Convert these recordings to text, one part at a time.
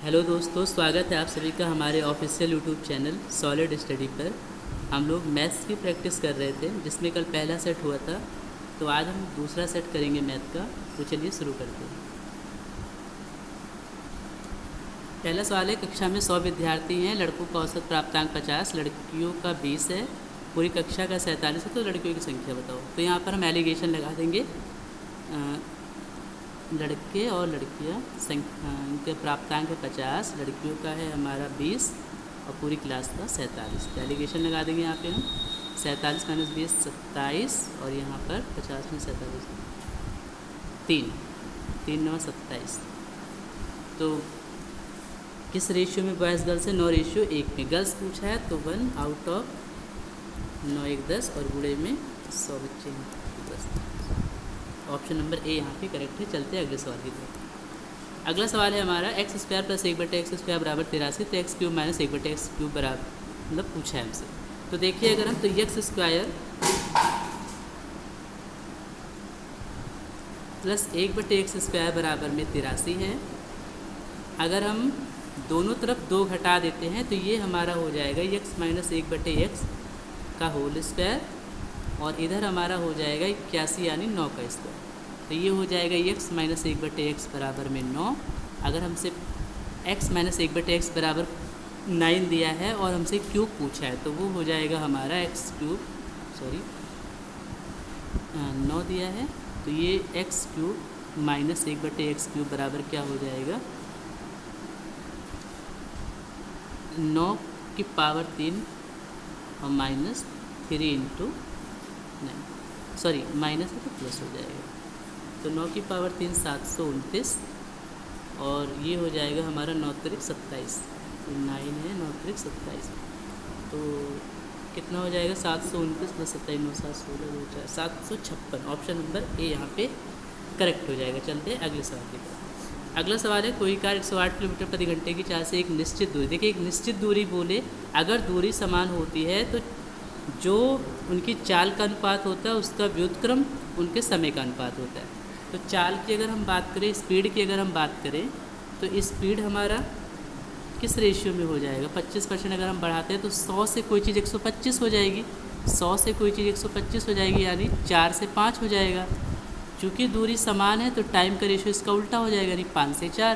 Hello दोस्तों, स्वागत है आप सभी का हमारे official YouTube channel solid study पर। हम लोग मैथ्स की प्रैक्टिस कर रहे थे जिसमें कल पहला सेट हुआ था, तो आज हम दूसरा सेट करेंगे मैथ का। तो चलिए शुरू करते हैं। पहला सवाल है, कक्षा में 100 विद्यार्थी हैं, लड़कों का औसत प्राप्तांक 50, लड़कियों का 20 है, पूरी कक्षा का 47 है, तो लड़कियों की संख्या बताओ। तो यहाँ पर हम एलिगेशन लगा देंगे, लड़के और लड़कियाँ इनके प्राप्तांक है 50, लड़कियों का है हमारा 20 और पूरी क्लास का 47। तो एलिगेशन लगा देंगे यहाँ पे हम 47 - 20 27, और यहाँ पर 50 में 47 3 3 9 27। तो किस रेशियो में बॉयज़ गर्ल्स है? 9:1 में। गर्ल्स पूछा है तो 1 आउट ऑफ 9 1 10 और बूढ़े में 100 बच्चे हैं 10। ऑप्शन नंबर ए यहाँ पे करेक्ट है। चलते हैं अगले सवाल की तरफ। अगला सवाल है हमारा, x² + 1/x² बराबर 83, तो x³ - 1/x³ बराबर मतलब पूछा है हमसे। तो देखिए, अगर हम तो x² + 1/x² बराबर में 83 है। अगर हम दोनों तरफ 2 घटा देते हैं तो ये हमारा हो जाएगा x - 1/x का होल स्क्वायर, और इधर हमारा हो जाएगा 81 यानी 9 का स्क्वायर। तो ये हो जाएगा x - 1/x बराबर में 9। अगर हमसे x - 1/x बराबर 9 दिया है और हमसे क्यूब पूछा है तो वो हो जाएगा हमारा 9 दिया है, तो ये x³ - 1/x³ बराबर क्या हो जाएगा? 9 की पावर 3 और -3 × 9, सॉरी माइनस है तो प्लस हो जाएगा। तो 9 की पावर 3 729, और ये हो जाएगा हमारा 9 × 3 = 27। 9 है 9 × 3 = 27, तो कितना हो जाएगा? 729 + 27 9 7 16 2 4 756। ऑप्शन नंबर ए यहाँ पे करेक्ट हो जाएगा। चलते हैं अगले सवाल की तरफ। अगला सवाल है, कोई कार 108 किलोमीटर प्रति घंटे की चाल से एक निश्चित दूरी, देखिए एक निश्चित दूरी बोले, अगर दूरी समान होती है तो जो उनकी चाल का अनुपात होता है उसका व्युत्क्रम उनके समय का अनुपात होता है। तो चाल की अगर हम बात करें, स्पीड की अगर हम बात करें, तो स्पीड हमारा किस रेशियो में हो जाएगा? 25% अगर हम बढ़ाते हैं तो 100 से कोई चीज़ 125 हो जाएगी, 100 से कोई चीज़ 125 हो जाएगी, यानी 4 से 5 हो जाएगा। चूँकि दूरी समान है तो टाइम का रेशियो इसका उल्टा हो जाएगा, यानी 5 से 4।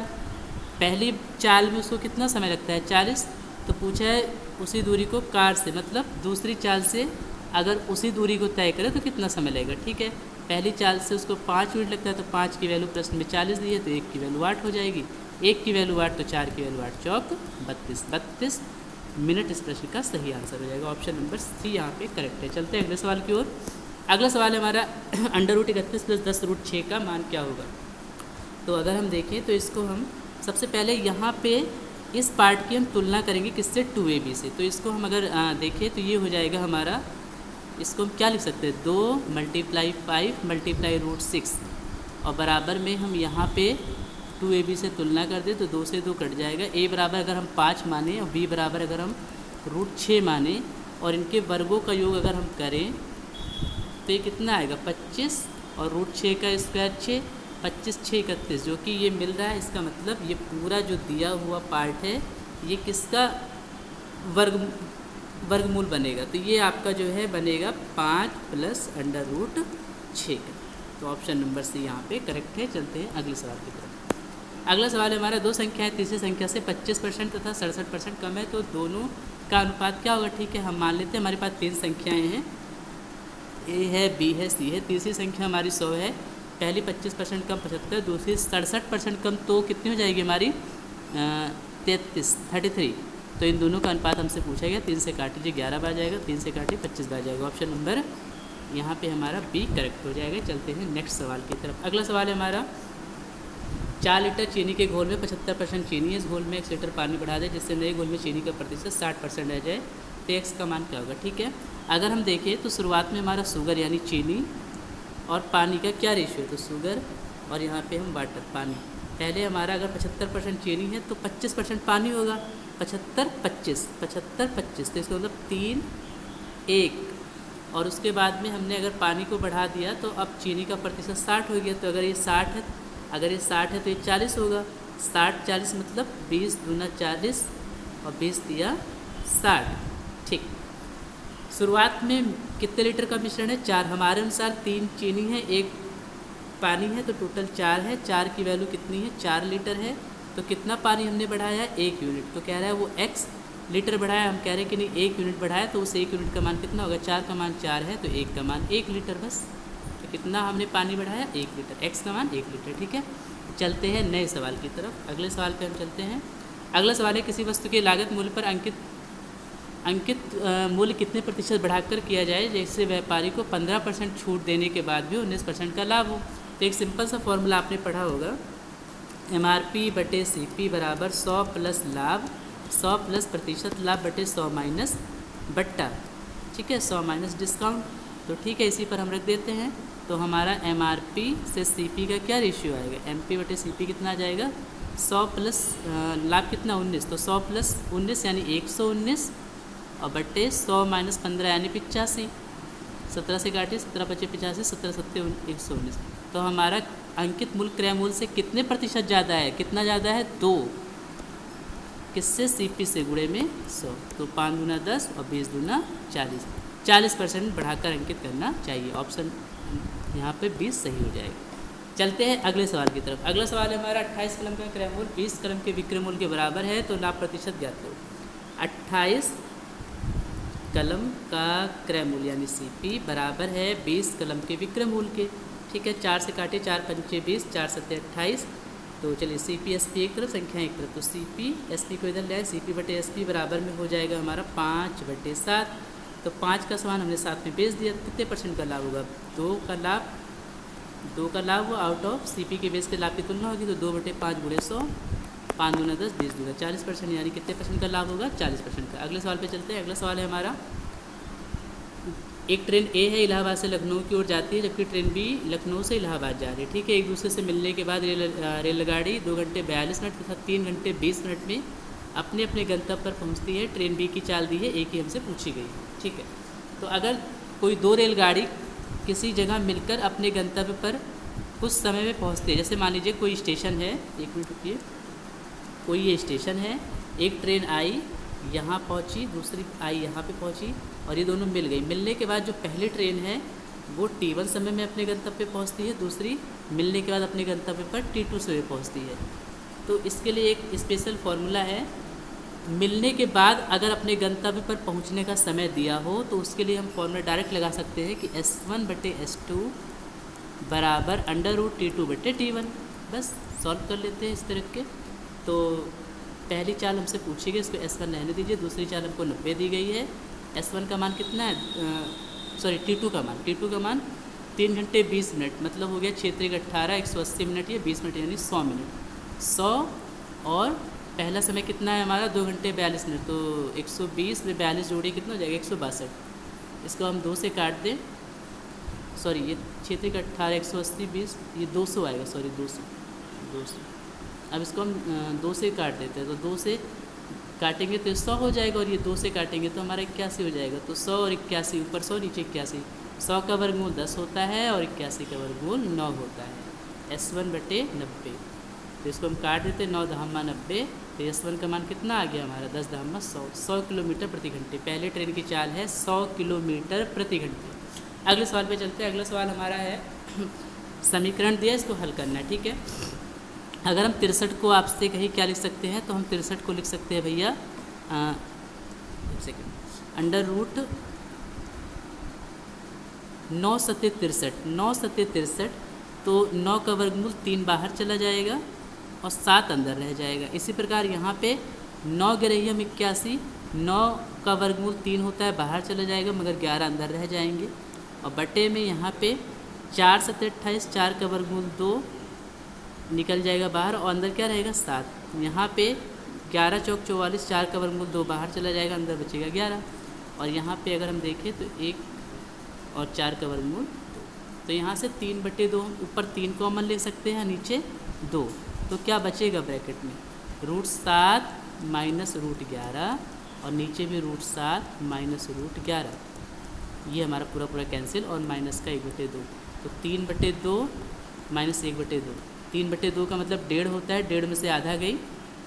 पहली चाल में उसको कितना समय लगता है? 40। तो पूछा है उसी दूरी को कार से, मतलब दूसरी चाल से अगर उसी दूरी को तय करें तो कितना समय लगेगा। ठीक है, पहली चाल से उसको 5 मिनट लगता है, तो 5 की वैल्यू प्रश्न में 40 दी है, तो 1 की वैल्यू 8 हो जाएगी। 1 की वैल्यू 8 तो 4 की वैल्यू 8 चौक 32 मिनट इस प्रश्न का सही आंसर हो जाएगा। ऑप्शन नंबर सी यहाँ पे करेक्ट है। चलते हैं अगले सवाल की ओर। अगला सवाल है हमारा, √31 + 10√6 का मान क्या होगा? तो अगर हम देखें तो इसको हम सबसे पहले यहाँ पे इस पार्ट की हम तुलना करेंगे किससे? 2ab से। तो इसको हम अगर देखें तो ये हो जाएगा हमारा, इसको हम क्या लिख सकते हैं? 2 × 5 × √6, और बराबर में हम यहाँ पे 2ab से तुलना कर दें तो 2 से 2 कट जाएगा। a बराबर अगर हम 5 माने और b बराबर अगर हम √6 माने, और इनके वर्गों का योग अगर हम करें तो ये कितना आएगा? 25, और √6 का स्क्वायर 6, 25 6 31, जो कि ये मिल रहा है। इसका मतलब ये पूरा जो दिया हुआ पार्ट है ये किसका वर्गमूल बनेगा? तो ये आपका जो है बनेगा 5 + √6 का। तो ऑप्शन नंबर सी यहाँ पे करेक्ट है। चलते हैं अगले सवाल की तरफ। अगला सवाल है हमारा, 2 संख्याएं तीसरी संख्या से 25% तथा 67% कम है, तो दोनों का अनुपात क्या होगा? ठीक है, हम मान लेते हैं हमारे पास 3 संख्याएँ हैं, ए है, बी है, सी है। तीसरी संख्या हमारी 100 है, पहली 25% कम 75, दूसरी 67% कम, तो कितनी हो जाएगी हमारी? 33। तो इन दोनों का अनुपात हमसे पूछा गया। 3 से काट लीजिए 11 बार जाएगा, 3 से काटिए 25 बार जाएगा। ऑप्शन नंबर यहाँ पे हमारा बी करेक्ट हो जाएगा। चलते हैं नेक्स्ट सवाल की तरफ। अगला सवाल है हमारा, 4 लीटर चीनी के घोल में 75% चीनी है, इस घोल में 1 लीटर पानी बढ़ा दें जिससे नए घोल में चीनी का प्रतिशत 60% रह जाए, तो x का मान क्या होगा? ठीक है, अगर हम देखें तो शुरुआत में हमारा शुगर यानी चीनी और पानी का क्या रेशियो है? तो शुगर और यहाँ पे हम वाटर पानी। पहले हमारा अगर 75% चीनी है तो 25% पानी होगा। 75 25, तो इसका मतलब 3 1, और उसके बाद में हमने अगर पानी को बढ़ा दिया तो अब चीनी का प्रतिशत 60 हो गया। तो अगर ये 60 है तो ये 40 होगा। 60 40 मतलब 20 दूना 40 और 20 दिया 60। ठीक, शुरुआत में कितने लीटर का मिश्रण है? 4। हमारे अनुसार 3 चीनी है 1 पानी है, तो टोटल 4 है। 4 की वैल्यू कितनी है? 4 लीटर है। तो कितना पानी हमने बढ़ाया है? 1 यूनिट। तो कह रहा है वो x लीटर बढ़ाया, हम कह रहे हैं कि नहीं 1 यूनिट बढ़ाया, तो उस 1 यूनिट का मान कितना होगा? 4 का मान 4 है, तो 1 का मान 1 लीटर बस। तो कितना हमने पानी बढ़ाया? 1 लीटर। x का मान 1 लीटर। ठीक है, चलते हैं नए सवाल की तरफ। अगले सवाल पे हम चलते हैं। अगला सवाल है किसी वस्तु के लागत मूल्य पर अंकित मूल्य कितने प्रतिशत बढ़ाकर किया जाए जैसे व्यापारी को 15% छूट देने के बाद भी 19% का लाभ हो। तो एक सिंपल सा फॉर्मूला आपने पढ़ा होगा, MRP बटे CP बराबर 100 प्लस लाभ, 100 प्लस प्रतिशत लाभ बटे 100 माइनस बट्टा। ठीक है, 100 माइनस डिस्काउंट। तो ठीक है, इसी पर हम रख देते हैं। तो हमारा MRP से CP का क्या रेशियो आएगा? MP बटे CP कितना आ जाएगा? 100 प्लस लाभ कितना? 19। तो 100 प्लस 19 यानी 119 और बट्टे 100 माइनस 15 यानी 85। 17 से काटिए, 17 × 5 = 85, 17 × 7 = 119। तो हमारा अंकित मूल्य क्रय मूल्य से कितने प्रतिशत ज़्यादा है? कितना ज़्यादा है? 2। किससे? CP से, गुणे में 100। तो 5 दूना 10 और 20 दूना 40। 40% बढ़ाकर अंकित करना चाहिए। ऑप्शन यहाँ पे 20 सही हो जाएगा। चलते हैं अगले सवाल की तरफ। अगला सवाल है हमारा 28 कलम का क्रय मूल्य 20 कलम के विक्रय मूल्य के बराबर है, तो लाभ प्रतिशत ज्ञात करो। 28 कलम का क्रय मूल्य यानी CP बराबर है 20 कलम के विक्रय मूल्य के। ठीक है, 4 से काटे, 4 × 5 = 20, 4 × 7 = 28। तो चलिए CP SP एक तरफ, संख्या एक तरफ। तो CP SP को इधर ले आए, CP बटे SP बराबर में हो जाएगा हमारा 5 बटे 7। तो 5 का सामान हमने 7 में बेच दिया, कितने % का लाभ होगा? 2 का लाभ। 2 का लाभ वो आउट ऑफ CP के बेस के लाभ की तुलना होगी, तो 2 बटे 5 गुणे 100, 5 दूना 10, 20 दूना 40%, यानी कितने % का लाभ होगा? 40% का। अगले सवाल पे चलते हैं। अगला सवाल है हमारा, एक ट्रेन A है इलाहाबाद से लखनऊ की ओर जाती है, जबकि ट्रेन B लखनऊ से इलाहाबाद जा रही है। ठीक है, एक दूसरे से मिलने के बाद रेलगाड़ी 2 घंटे 42 मिनट तथा 3 घंटे 20 मिनट में अपने अपने गंतव्य पर पहुंचती है। ट्रेन B की चाल दी है, A की हमसे पूछी गई है। ठीक है, तो अगर कोई 2 रेलगाड़ी किसी जगह मिलकर अपने गंतव्य पर कुछ समय में पहुँचती है, जैसे मान लीजिए कोई स्टेशन है, 1 मिनट रुकिए, कोई ये स्टेशन है, एक ट्रेन आई यहाँ पहुँची, दूसरी आई यहाँ पे पहुँची और ये दोनों मिल गई। मिलने के बाद जो पहली ट्रेन है वो T1 समय में अपने गंतव्य पे पहुँचती है, दूसरी मिलने के बाद अपने गंतव्य पर T2 समय पहुँचती है। तो इसके लिए एक स्पेशल फार्मूला है, मिलने के बाद अगर अपने गंतव्य पर पहुँचने का समय दिया हो तो उसके लिए हम फॉर्मूला डायरेक्ट लगा सकते हैं कि S1 बटे S2 बराबर √T2 बटे T1। बस सॉल्व कर लेते हैं इस तरह के। तो पहली चाल हमसे पूछी गई, इसको S1 रहने दीजिए, दूसरी चाल हमको 90 दी गई है। S1 का मान कितना है? T2 का मान 3 घंटे 20 मिनट, मतलब हो गया 6 × 3 = 18, 180 मिनट या 20 मिनट यानी 100 मिनट। 100 और पहला समय कितना है हमारा? 2 घंटे 42 मिनट। तो 120 में 42 जोड़िए, कितना हो जाएगा? 162। इसको हम 2 से काट दें, सॉरी ये 6 × 3 = 18, 180 20, ये 200 आएगा, सॉरी 200। अब इसको हम 2 से काट देते हैं, तो 2 से काटेंगे तो 100 हो जाएगा और ये 2 से काटेंगे तो हमारा 81 हो जाएगा। तो 100 और 81, ऊपर 100 नीचे 81, 100 का वर्गमूल 10 होता है और 81 का वर्गमूल 9 होता है। S1 बटे 90। तो इसको हम काट देते हैं, 9 × 90। तो S1 का मान कितना आ गया हमारा? 10 × 100, 100 किलोमीटर प्रति घंटे। पहले ट्रेन की चाल है 100 किलोमीटर प्रति घंटे। अगले सवाल पे चलते हैं। अगला सवाल हमारा है, समीकरण दिया, इसको हल करना है। ठीक है, अगर हम 63 को आपसे कहीं क्या लिख सकते हैं, तो हम 63 को लिख सकते हैं भैया एक सेकेंड, √9 × 63। 9 × 63, तो 9 का वर्गमूल 3 बाहर चला जाएगा और 7 अंदर रह जाएगा। इसी प्रकार यहाँ पे 9 गिरही हम 81, 9 का वर्गमूल 3 होता है, बाहर चला जाएगा मगर 11 अंदर रह जाएंगे। और बटे में यहाँ पे 4 × 7 = 28, 4 का वर्गमूल 2 निकल जाएगा बाहर और अंदर क्या रहेगा? 7। यहाँ पे 11 × 4 = 44, 4 का वर्गमूल 2 बाहर चला जाएगा, अंदर बचेगा 11। और यहाँ पे अगर हम देखें तो 1 और 4 का वर्गमूल 2। तो यहाँ से 3/2 हम ऊपर 3 कॉमन ले सकते हैं, नीचे 2। तो क्या बचेगा ब्रैकेट में? √7 माइनस √11 और नीचे भी √7 माइनस √11। ये हमारा पूरा कैंसिल और माइनस का 1/2। तो 3/2 माइनस 1/2, 3/2 का मतलब 1.5 होता है, 1.5 में से आधा गई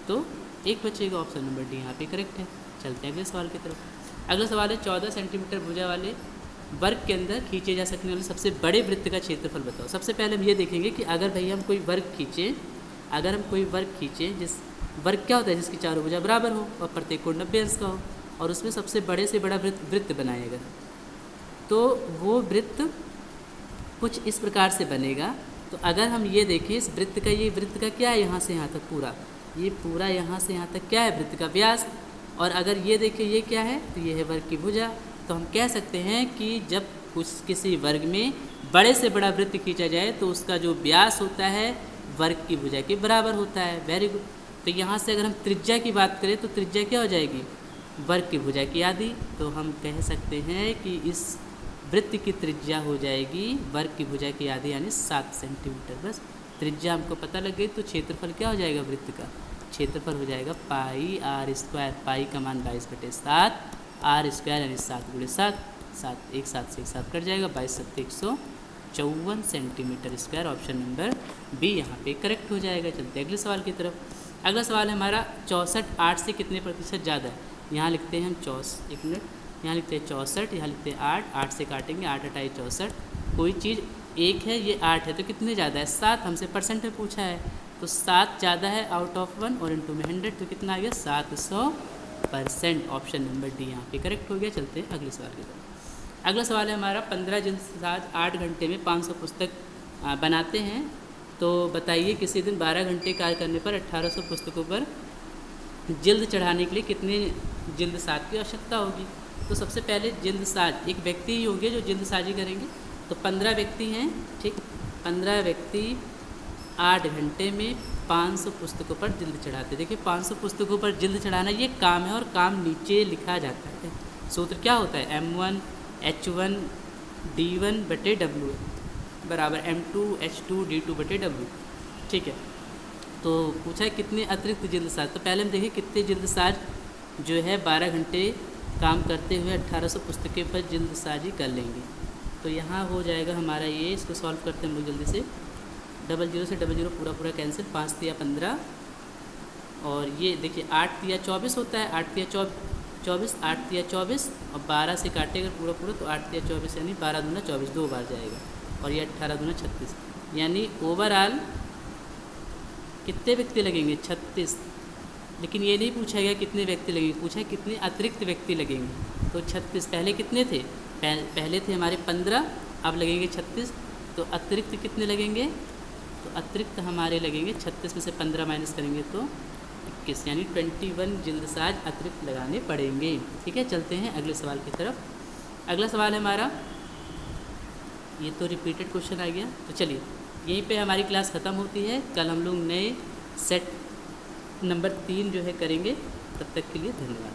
तो 1 बचेगा। ऑप्शन नंबर डी यहाँ पे करेक्ट है। चलते हैं अगले सवाल की तरफ। अगला सवाल है 14 सेंटीमीटर भुजा वाले वर्ग के अंदर खींचे जा सकने वाले सबसे बड़े वृत्त का क्षेत्रफल बताओ। सबसे पहले हम ये देखेंगे कि अगर भाई हम कोई वर्ग खींचें, जिस वर्ग क्या होता है, जिसकी चारों भुजा बराबर हो और प्रत्येक कोण 90 अंश का हो, और उसमें सबसे बड़े से बड़ा वृत्त बनाएगा, तो वो वृत्त कुछ इस प्रकार से बनेगा। तो अगर हम ये देखें इस वृत्त का क्या है, यहाँ से यहाँ तक पूरा यहाँ से यहाँ तक क्या है, वृत्त का व्यास। और अगर ये देखें ये क्या है, तो ये है वर्ग की भुजा। तो हम कह सकते हैं कि जब किसी वर्ग में बड़े से बड़ा वृत्त खींचा जाए तो उसका जो व्यास होता है वर्ग की भुजा के बराबर होता है। Very good. तो यहाँ से अगर हम त्रिज्या की बात करें तो त्रिज्या क्या हो जाएगी, वर्ग की भुजा की आधी। तो हम कह सकते हैं कि इस वृत्त की त्रिज्या हो जाएगी वर्ग की भुजा की आधी, यानी 7 सेंटीमीटर। बस त्रिज्या हमको पता लग गई, तो क्षेत्रफल क्या हो जाएगा, वृत्त का क्षेत्रफल हो जाएगा पाई आर स्क्वायर। पाई का मान 22/7, आर स्क्वायर यानी 7 × 7, 7 1 7 से 1 7 कट जाएगा, 22 7 154 centimetre square. Option number B यहाँ पे करेक्ट हो जाएगा। चलते अगले सवाल की तरफ। अगला सवाल है हमारा 64 8 से कितने प्रतिशत ज़्यादा है। यहाँ लिखते हैं हम यहाँ लिखते हैं 64, यहाँ लिखते हैं 8 से काटेंगे, 8 × 8 64। कोई चीज़ 1 है, ये 8 है, तो कितने ज़्यादा है, 7। हमसे परसेंट में पूछा है, तो 7 ज़्यादा है आउट ऑफ 1 और इनटू में 100, तो कितना आ गया 700%। ऑप्शन नंबर डी यहाँ पे करेक्ट हो गया। चलते हैं अगले सवाल की तरफ। अगला सवाल है हमारा 15 जल्दसाज 8 घंटे में 500 पुस्तक बनाते हैं, तो बताइए किसी दिन 12 घंटे कार्य करने पर 1800 पुस्तकों पर जल्द चढ़ाने के लिए कितने जल्दसाज की आवश्यकता होगी। तो सबसे पहले जल्दसाज एक व्यक्ति ही होंगे जो जल्दसाजी करेंगे, तो 15 व्यक्ति हैं, ठीक। 15 व्यक्ति 8 घंटे में 500 पुस्तकों पर जल्द चढ़ाते। देखिए 500 पुस्तकों पर जल्द चढ़ाना ये काम है, और काम नीचे लिखा जाता है। सूत्र क्या होता है, M1 H1 D1/W बराबर M2 H2 D2/W, ठीक है। तो पूछा है कितने अतिरिक्त जल्दसाज। तो पहले हम देखें कितने जल्दसाज जो है 12 घंटे काम करते हुए 1800 पुस्तकें पर जल्दसाजी कर लेंगे। तो यहाँ हो जाएगा हमारा ये, इसको सॉल्व करते हैं हम लोग जल्दी से। 00 से 00 पूरा कैंसिल, 5 × 15, और ये देखिए 8 × 24 होता है, 8 × 24, 8 × 24, और 12 से काटेगा पूरा, तो 8 × 24 यानी 12 दूना 24, 2 बार जाएगा, और ये 18 दूना 36, यानी ओवरऑल कितने व्यक्ति लगेंगे, 36। लेकिन ये नहीं पूछा गया कितने व्यक्ति लगेंगे, पूछा है कितने अतिरिक्त व्यक्ति लगेंगे। तो 36, पहले कितने थे, पहले थे हमारे 15, अब लगेंगे 36। तो अतिरिक्त कितने लगेंगे, तो अतिरिक्त हमारे लगेंगे 36 में से 15 माइनस करेंगे तो 21, यानी 21 जल्दसाज अतिरिक्त लगाने पड़ेंगे। ठीक है, चलते हैं अगले सवाल की तरफ। अगला सवाल है हमारा, ये तो रिपीटेड क्वेश्चन आ गया, तो चलिए यहीं पे हमारी क्लास ख़त्म होती है। कल हम लोग नए सेट नंबर 3 जो है करेंगे। तब तक के लिए धन्यवाद।